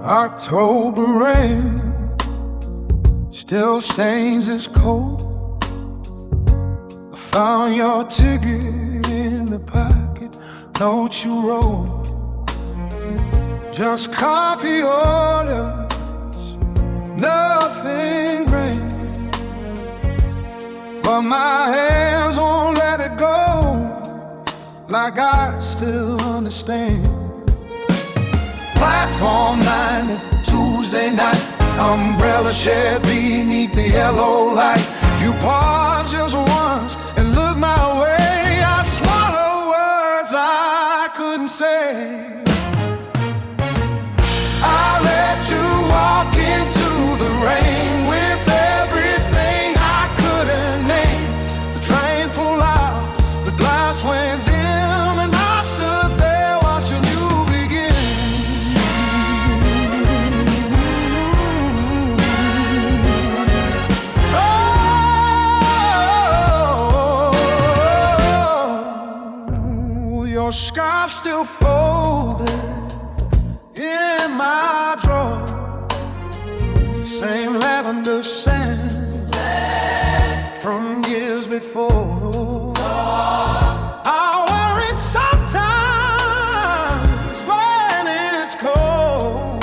October rain still stains its coat. I found your ticket in the pocket, note you wrote. Just coffee orders, nothing grand. But my hands won't let it go, like I still understand. Platform 9, Tuesday night, umbrella shade beneath the yellow light. You paused just once and looked my way. I swallowed words I couldn't say. I let you walk into the rain with everything I couldn't name. The train pulled out, the glass went dim, and I stood there watching you begin. Oh, your scarf still folded in my drawer, same lavender scent from years before. I wear it sometimes when it's cold.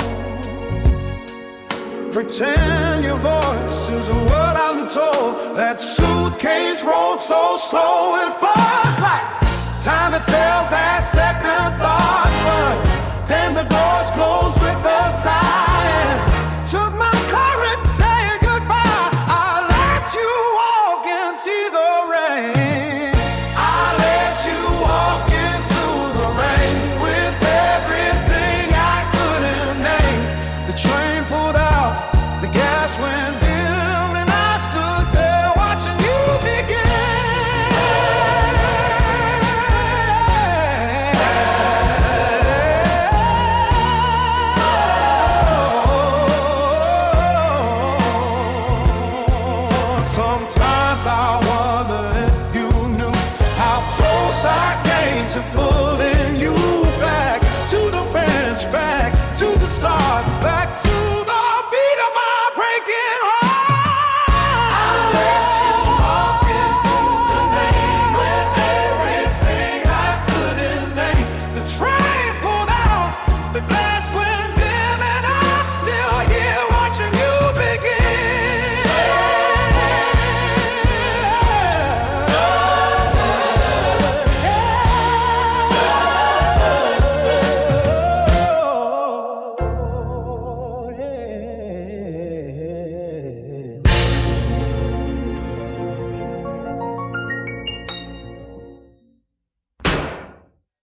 Pretend your voice is a word untold. That suitcase rolled so slow it falls like time itself had second thoughts, but then the doors closed.